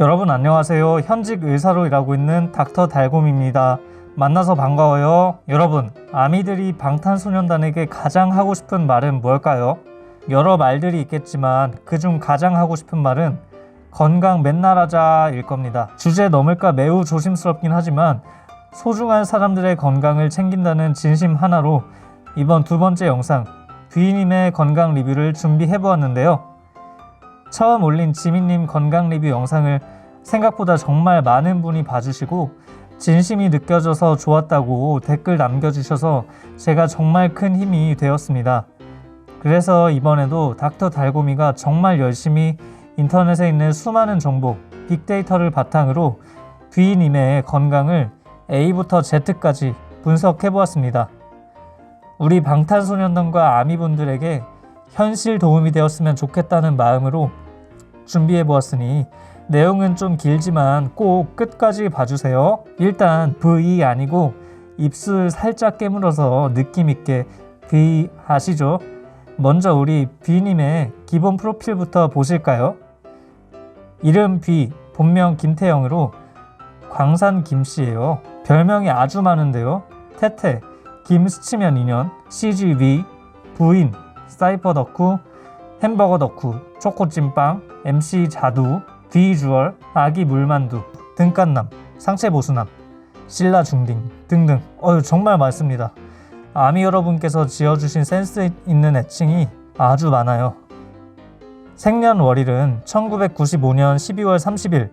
여러분 안녕하세요. 현직 의사로 일하고 있는 닥터 달곰입니다. 만나서 반가워요. 여러분, 아미들이 방탄소년단에게 가장 하고 싶은 말은 뭘까요? 여러 말들이 있겠지만 그중 가장 하고 싶은 말은 건강 맨날 하자 일 겁니다. 주제 넘을까 매우 조심스럽긴 하지만 소중한 사람들의 건강을 챙긴다는 진심 하나로 이번 두 번째 영상 귀님의 건강 리뷰를 준비해 보았는데요. 처음 올린 지민님 건강 리뷰 영상을 생각보다 정말 많은 분이 봐주시고 진심이 느껴져서 좋았다고 댓글 남겨주셔서 제가 정말 큰 힘이 되었습니다. 그래서 이번에도 닥터 달곰이가 정말 열심히 인터넷에 있는 수많은 정보, 빅데이터를 바탕으로 귀님의 건강을 A부터 Z까지 분석해 보았습니다. 우리 방탄소년단과 아미분들에게 현실 도움이 되었으면 좋겠다는 마음으로 준비해 보았으니 내용은 좀 길지만 꼭 끝까지 봐주세요. 일단 V 아니고 입술 살짝 깨물어서 느낌있게 V 아시죠? 먼저 우리 B님의 기본 프로필부터 보실까요? 이름 B, 본명 김태영으로 광산 김씨예요. 별명이 아주 많은데요. 태태, 김스치면 인연, CGV, 부인, 사이퍼 덕후, 햄버거 덕후, 초코찐빵, MC 자두, 비주얼, 아기 물만두, 등간남, 상체 보수남, 신라 중딩 등등 정말 많습니다. 아미 여러분께서 지어주신 센스 있는 애칭이 아주 많아요. 생년월일은 1995년 12월 30일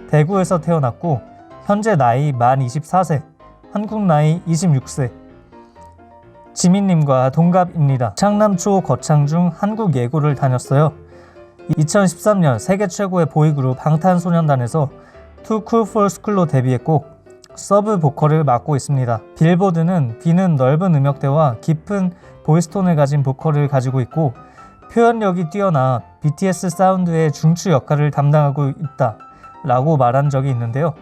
대구에서 태어났고 현재 나이 만 24세, 한국 나이 26세. 지민님과 동갑입니다. 창남초 거창중 한국예고를 다녔어요. 2013년 세계 최고의 보이그룹 방탄소년단에서 Too Cool for School로 데뷔했고 서브 보컬을 맡고 있습니다. 빌보드는 B는 넓은 음역대와 깊은 보이스톤을 가진 보컬을 가지고 있고 표현력이 뛰어나 BTS 사운드의 중추 역할을 담당하고 있다 라고 말한 적이 있는데요.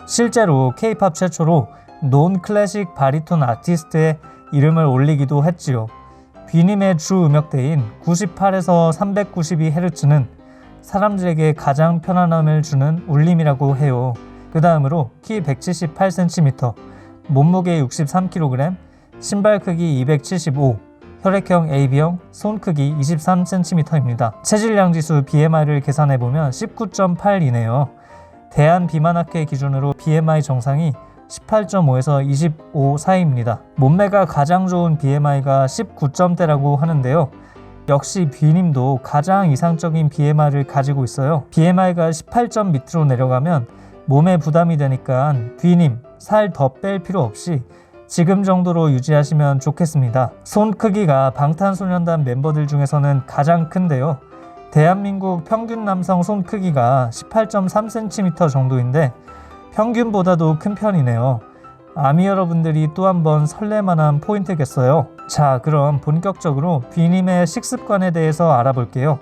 실제로 K-POP 최초로 논 클래식 바리톤 아티스트의 이름을 올리기도 했지요. B님의 주 음역대인 98에서 392Hz는 사람들에게 가장 편안함을 주는 울림이라고 해요. 그 다음으로 키 178cm, 몸무게 63kg, 신발 크기 275, 혈액형 AB형, 손 크기 23cm입니다. 체질량지수 BMI를 계산해보면 19.8이네요. 대한비만학회 기준으로 BMI 정상이 18.5에서 25 사이입니다. 몸매가 가장 좋은 BMI가 19점대라고 하는데요. 역시 B님도 가장 이상적인 BMI를 가지고 있어요. BMI가 18점 밑으로 내려가면 몸에 부담이 되니까 B님 살 더 뺄 필요 없이 지금 정도로 유지하시면 좋겠습니다. 손 크기가 방탄소년단 멤버들 중에서는 가장 큰데요. 대한민국 평균 남성 손 크기가 18.3cm 정도인데 평균보다도 큰 편이네요. 아미 여러분들이 또 한 번 설레만한 포인트겠어요. 자, 그럼 본격적으로 B님의 식습관에 대해서 알아볼게요.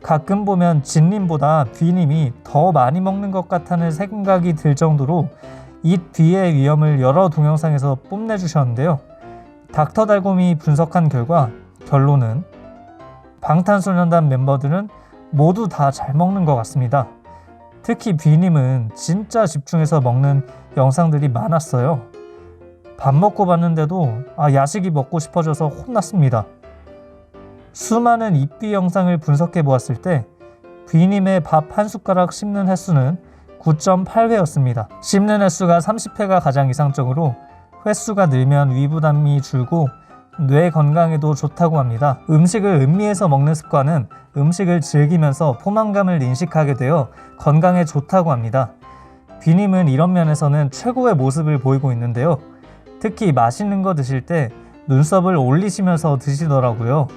가끔 보면 진님보다 B님이 더 많이 먹는 것 같다는 생각이 들 정도로 잇 뒤의 위험을 여러 동영상에서 뽐내주셨는데요. 닥터 달곰이 분석한 결과 결론은 방탄소년단 멤버들은 모두 다 잘 먹는 것 같습니다. 특히 B님은 진짜 집중해서 먹는 영상들이 많았어요. 밥 먹고 봤는데도 야식이 먹고 싶어져서 혼났습니다. 수많은 입비 영상을 분석해 보았을 때 B님의 밥 한 숟가락 씹는 횟수는 9.8회였습니다. 씹는 횟수가 30회가 가장 이상적으로 횟수가 늘면 위부담이 줄고 뇌 건강에도 좋다고 합니다. 음식을 음미해서 먹는 습관은 음식을 즐기면서 포만감을 인식하게 되어 건강에 좋다고 합니다. B님은 이런 면에서는 최고의 모습을 보이고 있는데요. 특히 맛있는 거 드실 때 눈썹을 올리시면서 드시더라고요.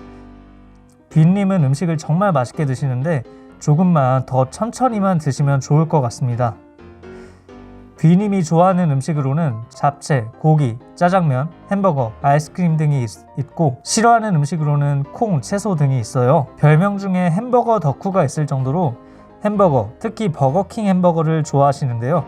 B님은 음식을 정말 맛있게 드시는데 조금만 더 천천히만 드시면 좋을 것 같습니다. B님이 좋아하는 음식으로는 잡채, 고기, 짜장면, 햄버거, 아이스크림 등이 있고 싫어하는 음식으로는 콩, 채소 등이 있어요. 별명 중에 햄버거 덕후가 있을 정도로 햄버거, 특히 버거킹 햄버거를 좋아하시는데요.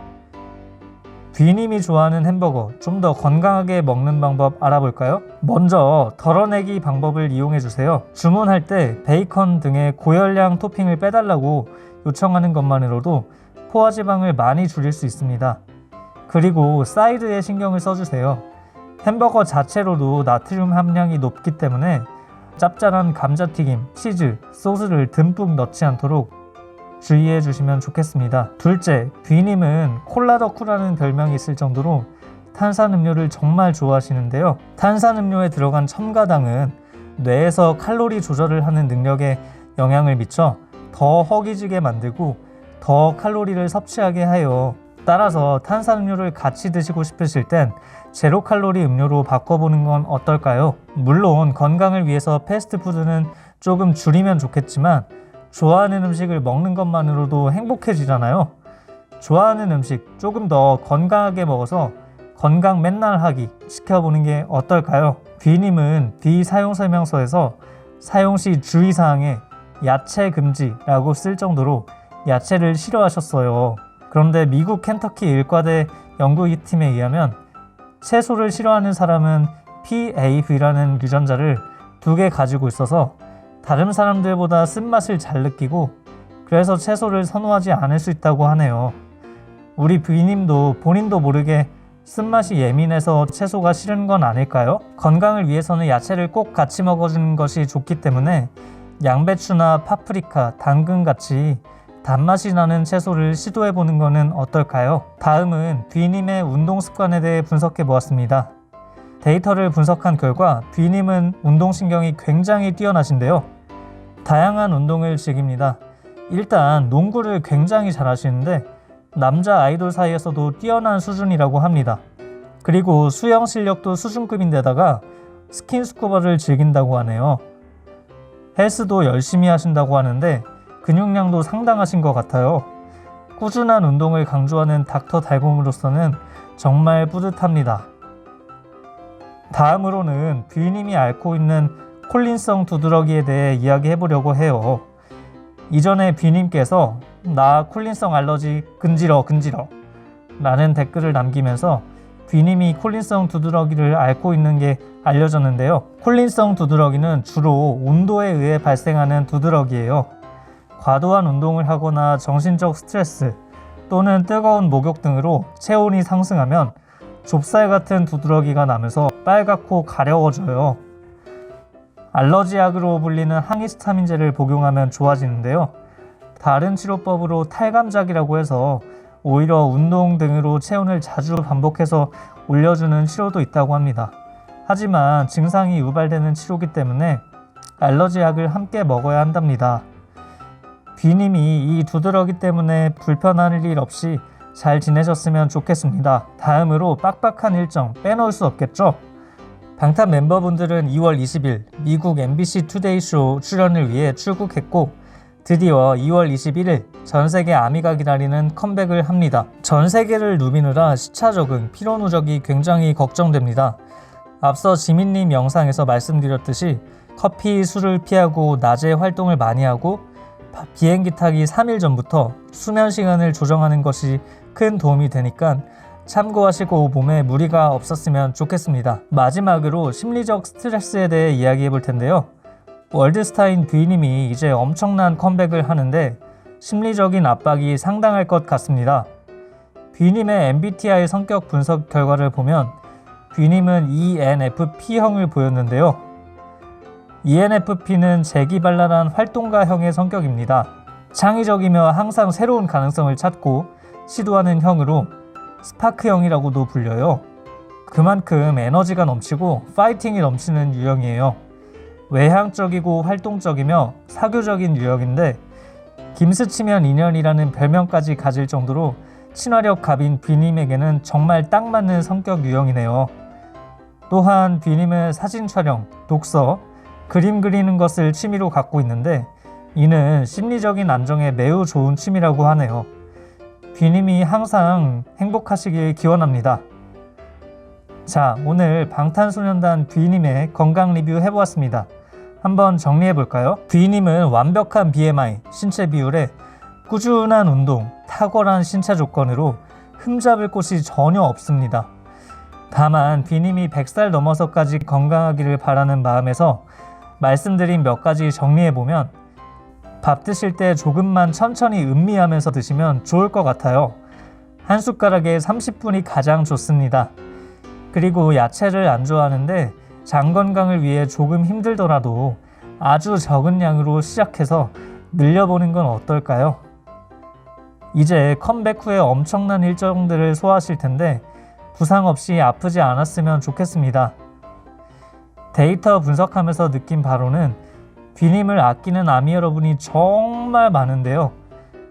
B님이 좋아하는 햄버거, 좀 더 건강하게 먹는 방법 알아볼까요? 먼저 덜어내기 방법을 이용해주세요. 주문할 때 베이컨 등의 고열량 토핑을 빼달라고 요청하는 것만으로도 포화지방을 많이 줄일 수 있습니다. 그리고 사이드에 신경을 써주세요. 햄버거 자체로도 나트륨 함량이 높기 때문에 짭짤한 감자튀김, 치즈, 소스를 듬뿍 넣지 않도록 주의해 주시면 좋겠습니다. 둘째, 뷔님은 콜라덕후라는 별명이 있을 정도로 탄산음료를 정말 좋아하시는데요. 탄산음료에 들어간 첨가당은 뇌에서 칼로리 조절을 하는 능력에 영향을 미쳐 더 허기지게 만들고 더 칼로리를 섭취하게 해요. 따라서 탄산음료를 같이 드시고 싶으실 땐 제로 칼로리 음료로 바꿔보는 건 어떨까요? 물론 건강을 위해서 패스트푸드는 조금 줄이면 좋겠지만 좋아하는 음식을 먹는 것만으로도 행복해지잖아요. 좋아하는 음식 조금 더 건강하게 먹어서 건강 맨날 하기 시켜보는 게 어떨까요? 뷔님은 비사용 설명서에서 사용 시 주의사항에 야채 금지라고 쓸 정도로 야채를 싫어하셨어요. 그런데 미국 켄터키 일과대 연구팀에 의하면 채소를 싫어하는 사람은 PAV라는 유전자를 2개 가지고 있어서 다른 사람들보다 쓴맛을 잘 느끼고 그래서 채소를 선호하지 않을 수 있다고 하네요. 우리 뷔님도 본인도 모르게 쓴맛이 예민해서 채소가 싫은 건 아닐까요? 건강을 위해서는 야채를 꼭 같이 먹어주는 것이 좋기 때문에 양배추나 파프리카, 당근같이 단맛이 나는 채소를 시도해보는 것은 어떨까요? 다음은 뷔님의 운동 습관에 대해 분석해 보았습니다. 데이터를 분석한 결과 뷔님은 운동신경이 굉장히 뛰어나신데요. 다양한 운동을 즐깁니다. 일단 농구를 굉장히 잘하시는데 남자 아이돌 사이에서도 뛰어난 수준이라고 합니다. 그리고 수영 실력도 수준급인데다가 스킨스쿠버를 즐긴다고 하네요. 헬스도 열심히 하신다고 하는데 근육량도 상당하신 것 같아요. 꾸준한 운동을 강조하는 닥터 달곰으로서는 정말 뿌듯합니다. 다음으로는 뷔님이 앓고 있는 콜린성 두드러기에 대해 이야기해보려고 해요. 이전에 뷔님께서 나 콜린성 알러지 근지러 라는 댓글을 남기면서 뷔님이 콜린성 두드러기를 앓고 있는 게 알려졌는데요. 콜린성 두드러기는 주로 온도에 의해 발생하는 두드러기예요. 과도한 운동을 하거나 정신적 스트레스 또는 뜨거운 목욕 등으로 체온이 상승하면 좁쌀 같은 두드러기가 나면서 빨갛고 가려워져요. 알러지약으로 불리는 항히스타민제를 복용하면 좋아지는데요. 다른 치료법으로 탈감작이라고 해서 오히려 운동 등으로 체온을 자주 반복해서 올려주는 치료도 있다고 합니다. 하지만 증상이 유발되는 치료이기 때문에 알러지약을 함께 먹어야 한답니다. 뷔님이 이 두드러기 때문에 불편할 일 없이 잘 지내셨으면 좋겠습니다. 다음으로 빡빡한 일정 빼놓을 수 없겠죠? 방탄 멤버분들은 2월 20일 미국 MBC 투데이 쇼 출연을 위해 출국했고 드디어 2월 21일 전세계 아미가 기다리는 컴백을 합니다. 전세계를 누비느라 시차 적응, 피로 누적이 굉장히 걱정됩니다. 앞서 지민님 영상에서 말씀드렸듯이 커피, 술을 피하고 낮에 활동을 많이 하고 비행기 타기 3일 전부터 수면 시간을 조정하는 것이 큰 도움이 되니까 참고하시고 몸에 무리가 없었으면 좋겠습니다. 마지막으로 심리적 스트레스에 대해 이야기해 볼 텐데요. 월드스타인 뷔님이 이제 엄청난 컴백을 하는데 심리적인 압박이 상당할 것 같습니다. 뷔님의 MBTI 성격 분석 결과를 보면 뷔님은 ENFP형을 보였는데요. ENFP는 재기발랄한 활동가형의 성격입니다. 창의적이며 항상 새로운 가능성을 찾고 시도하는 형으로 스파크형이라고도 불려요. 그만큼 에너지가 넘치고 파이팅이 넘치는 유형이에요. 외향적이고 활동적이며 사교적인 유형인데 김스치면 인연이라는 별명까지 가질 정도로 친화력 갑인 뷔님에게는 정말 딱 맞는 성격 유형이네요. 또한 뷔님은 사진 촬영, 독서, 그림 그리는 것을 취미로 갖고 있는데 이는 심리적인 안정에 매우 좋은 취미라고 하네요. 뷔님이 항상 행복하시길 기원합니다. 자, 오늘 방탄소년단 뷔님의 건강 리뷰 해보았습니다. 한번 정리해볼까요? 뷔님은 완벽한 BMI, 신체 비율에 꾸준한 운동, 탁월한 신체 조건으로 흠잡을 곳이 전혀 없습니다. 다만 뷔님이 100살 넘어서까지 건강하기를 바라는 마음에서 말씀드린 몇 가지 정리해보면 밥 드실 때 조금만 천천히 음미하면서 드시면 좋을 것 같아요. 한 숟가락에 30분이 가장 좋습니다. 그리고 야채를 안 좋아하는데 장 건강을 위해 조금 힘들더라도 아주 적은 양으로 시작해서 늘려보는 건 어떨까요? 이제 컴백 후에 엄청난 일정들을 소화하실 텐데 부상 없이 아프지 않았으면 좋겠습니다. 데이터 분석하면서 느낀 바로는 비님을 아끼는 아미 여러분이 정말 많은데요.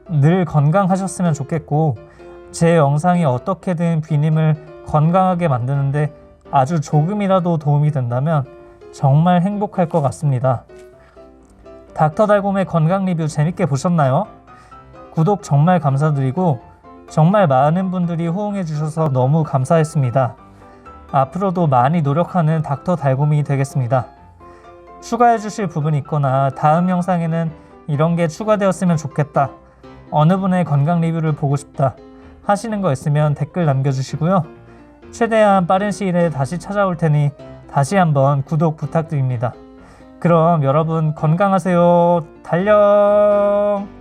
늘 건강하셨으면 좋겠고 제 영상이 어떻게든 비님을 건강하게 만드는데 아주 조금이라도 도움이 된다면 정말 행복할 것 같습니다. 닥터달곰의 건강 리뷰 재밌게 보셨나요? 구독 정말 감사드리고 정말 많은 분들이 호응해 주셔서 너무 감사했습니다. 앞으로도 많이 노력하는 닥터달곰이 되겠습니다. 추가해 주실 부분이 있거나 다음 영상에는 이런 게 추가되었으면 좋겠다, 어느 분의 건강 리뷰를 보고 싶다 하시는 거 있으면 댓글 남겨주시고요. 최대한 빠른 시일에 다시 찾아올 테니 다시 한번 구독 부탁드립니다. 그럼 여러분 건강하세요. 달녕!